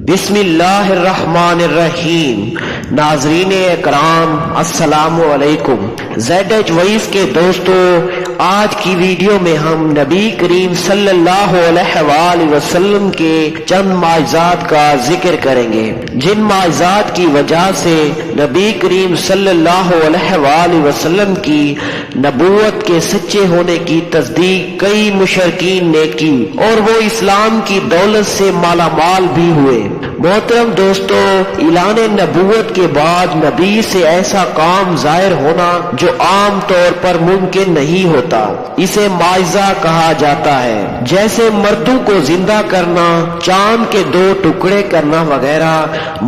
بسم اللہ الرحمن الرحیم۔ ناظرین اکرام السلام علیکم۔ زیڈ ایچ وائس کے دوستو، آج کی ویڈیو میں ہم نبی کریم صلی اللہ علیہ وآلہ وسلم کے چند معجزات کا ذکر کریں گے، جن معجزات کی وجہ سے نبی کریم صلی اللہ علیہ وآلہ وسلم کی نبوت کے سچے ہونے کی تصدیق کئی مشرکین نے کی اور وہ اسلام کی دولت سے مالا مال بھی ہوئے۔ محترم دوستو، اعلان نبوت کے بعد نبی سے ایسا کام ظاہر ہونا جو عام طور پر ممکن نہیں ہوتا، اسے معجزہ کہا جاتا ہے۔ جیسے مردوں کو زندہ کرنا، چاند کے 2 ٹکڑے کرنا وغیرہ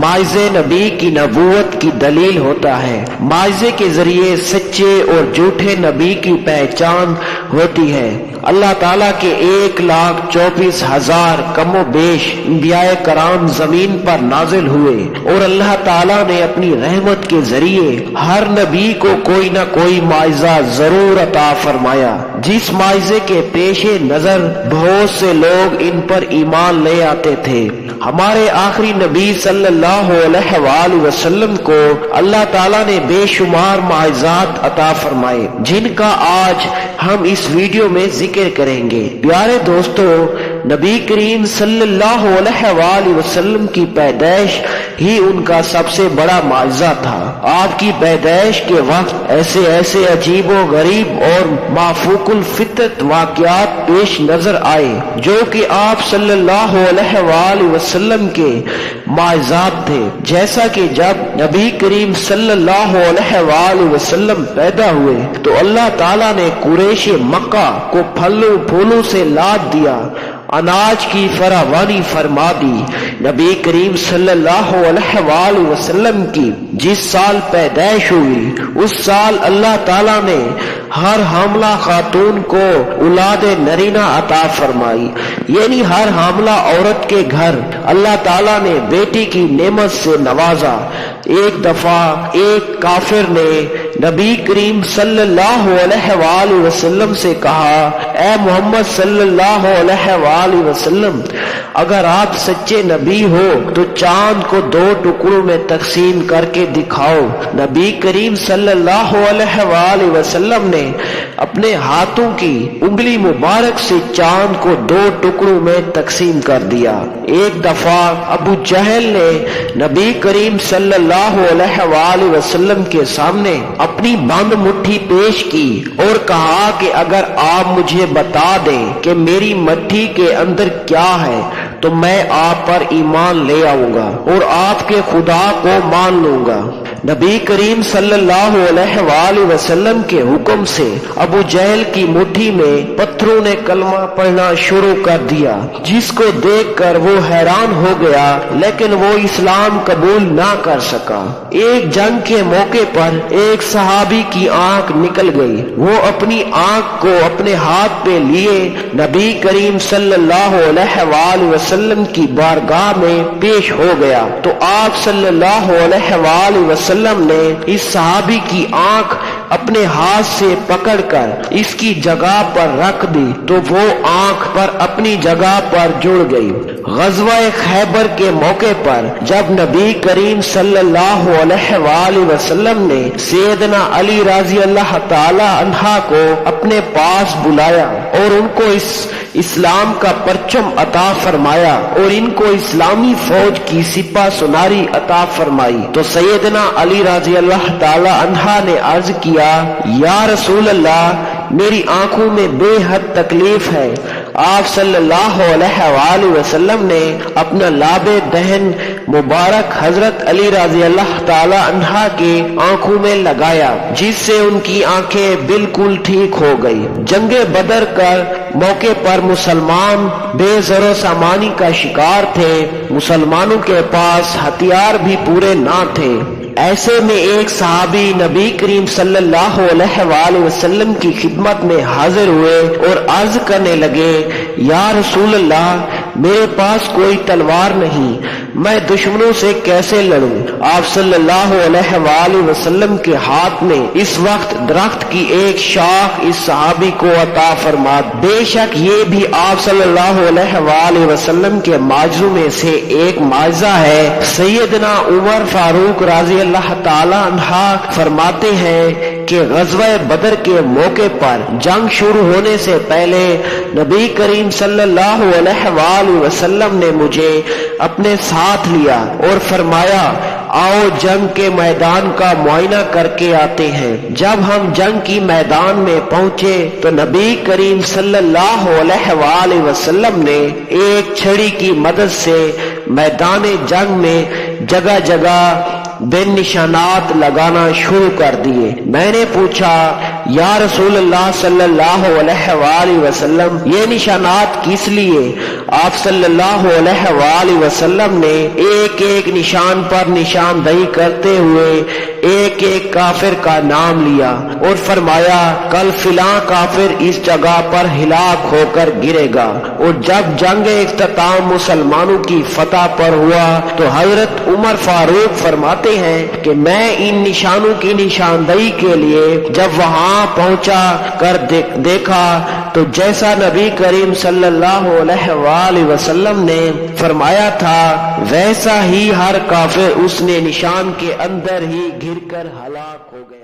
معجزے نبی کی نبوت کی دلیل ہوتا ہے۔ معجزے کے ذریعے سچے اور جھوٹے نبی کی پہچان ہوتی ہے۔ اللہ تعالیٰ کے 1,24,000 کم و بیش انبیاء کرام زمین پر نازل ہوئے اور اللہ تعالیٰ نے اپنی رحمت کے ذریعے ہر نبی کو کوئی نہ کوئی معجزہ ضرور عطا فرمایا، جس معجزے کے پیش نظر بہت سے لوگ ان پر ایمان لے آتے تھے۔ ہمارے آخری نبی صلی اللہ علیہ وآلہ وسلم کو اللہ تعالیٰ نے بے شمار معجزات عطا فرمائے، جن کا آج ہم اس ویڈیو میں ذکر کریں گے۔ پیارے دوستو، نبی کریم صلی اللہ علیہ وآلہ وسلم کی پیدائش ہی ان کا سب سے بڑا معجزہ تھا۔ آپ کی پیدائش کے وقت ایسے عجیب و غریب اور مافوق الفطرت واقعات پیش نظر آئے جو کہ آپ صلی اللہ علیہ وآلہ وسلم کے معجزات تھے۔ جیسا کہ جب نبی کریم صلی اللہ علیہ وآلہ وسلم پیدا ہوئے تو اللہ تعالیٰ نے قریش مکہ کو پھلوں پھولوں سے لاد دیا، اناج کی فراوانی فرما دی۔ نبی کریم صلی اللہ علیہ وآلہ وسلم کی جس سال پیدائش ہوئی، اس سال اللہ تعالیٰ نے ہر حاملہ خاتون کو اولاد نرینہ عطا فرمائی، یعنی ہر حاملہ عورت کے گھر اللہ تعالیٰ نے بیٹی کی نعمت سے نوازا۔ ایک دفعہ ایک کافر نے نبی کریم صلی اللہ علیہ وآلہ وسلم سے کہا، اے محمد صلی اللہ علیہ وآلہ وسلم، اگر آپ سچے نبی ہو تو چاند کو 2 ٹکڑوں میں تقسیم کر کے دکھاؤ۔ نبی کریم صلی اللہ علیہ وآلہ وسلم نے اپنے ہاتھوں کی انگلی مبارک سے چاند کو 2 ٹکڑوں میں تقسیم کر دیا۔ ایک دفعہ ابو جہل نے نبی کریم صلی اللہ علیہ وآلہ وسلم کے سامنے اپنی بند مٹھی پیش کی اور کہا کہ اگر آپ مجھے بتا دیں کہ میری مٹھی کے اندر کیا ہے تو میں آپ پر ایمان لے آؤں گا اور آپ کے خدا کو مان لوں گا۔ نبی کریم صلی اللہ علیہ وآلہ وسلم کے حکم سے ابو جہل کی مٹھی میں پتھروں نے کلمہ پڑھنا شروع کر دیا، جس کو دیکھ کر وہ حیران ہو گیا، لیکن وہ اسلام قبول نہ کر سکا۔ ایک جنگ کے موقع پر ایک صحابی کی آنکھ نکل گئی، وہ اپنی آنکھ کو اپنے ہاتھ پہ لیے نبی کریم صلی اللہ علیہ وآلہ وسلم کی بارگاہ میں پیش ہو گیا تو آپ صلی اللہ علیہ وآلہ وسلم نے اس صحابی کی آنکھ اپنے ہاتھ سے پکڑ کر اس کی جگہ پر رکھ دی تو وہ آنکھ پر اپنی جگہ پر جڑ گئی۔ غزوہ خیبر کے موقع پر جب نبی کریم صلی اللہ علیہ وآلہ وسلم نے سیدنا علی رضی اللہ تعالی عنہ کو اپنے پاس بلایا اور ان کو اسلام کا پرچم عطا فرمایا اور ان کو اسلامی فوج کی سپہ سناری عطا فرمائی تو سیدنا علی رضی اللہ تعالی عنہ نے عرض کیا، یا رسول اللہ، میری آنکھوں میں بے حد تکلیف ہے۔ آپ صلی اللہ علیہ وآلہ وسلم نے اپنا لاب دہن مبارک حضرت علی رضی اللہ تعالی عنہ کے آنکھوں میں لگایا، جس سے ان کی آنکھیں بالکل ٹھیک ہو گئی۔ جنگ بدر کر موقع پر مسلمان بے زر و سامانی کا شکار تھے، مسلمانوں کے پاس ہتھیار بھی پورے نہ تھے۔ ایسے میں ایک صحابی نبی کریم صلی اللہ علیہ وآلہ وسلم کی خدمت میں حاضر ہوئے اور عرض کرنے لگے، یا رسول اللہ، میرے پاس کوئی تلوار نہیں، میں دشمنوں سے کیسے لڑوں؟ آپ صلی اللہ علیہ وآلہ وسلم کے ہاتھ میں اس وقت درخت کی ایک شاخ اس صحابی کو عطا فرما۔ بے شک یہ بھی آپ صلی اللہ علیہ وآلہ وسلم کے معجزوں میں سے ایک معجزہ ہے۔ سیدنا عمر فاروق رضی اللہ تعالی عنہ فرماتے ہیں کہ غزوہ بدر کے موقع پر جنگ شروع ہونے سے پہلے نبی کریم صلی اللہ علیہ وآلہ وسلم نے مجھے اپنے ساتھ لیا اور فرمایا آؤ جنگ کے میدان کا معائنہ کر کے آتے ہیں۔ جب ہم جنگ کی میدان میں پہنچے تو نبی کریم صلی اللہ علیہ وآلہ وسلم نے ایک چھڑی کی مدد سے میدان جنگ میں جگہ جگہ بے نشانات لگانا شروع کر دیے۔ میں نے پوچھا یا رسول اللہ صلی اللہ علیہ وآلہ وسلم یہ نشانات کس لیے؟ آپ صلی اللہ علیہ وآلہ وسلم نے ایک ایک نشان پر نشاندہی کرتے ہوئے ایک ایک کافر کا نام لیا اور فرمایا کل فلاں کافر اس جگہ پر ہلاک ہو کر گرے گا۔ اور جب جنگ اختتام مسلمانوں کی فتح پر ہوا تو حضرت عمر فاروق فرماتے ہیں کہ میں ان نشانوں کی نشاندہی کے لیے جب وہاں پہنچا کر دیکھا تو جیسا نبی کریم صلی اللہ علیہ وآلہ وسلم نے فرمایا تھا ویسا ہی ہر کافر اس نے نشان کے اندر ہی گر کر ہلاک ہو گئے۔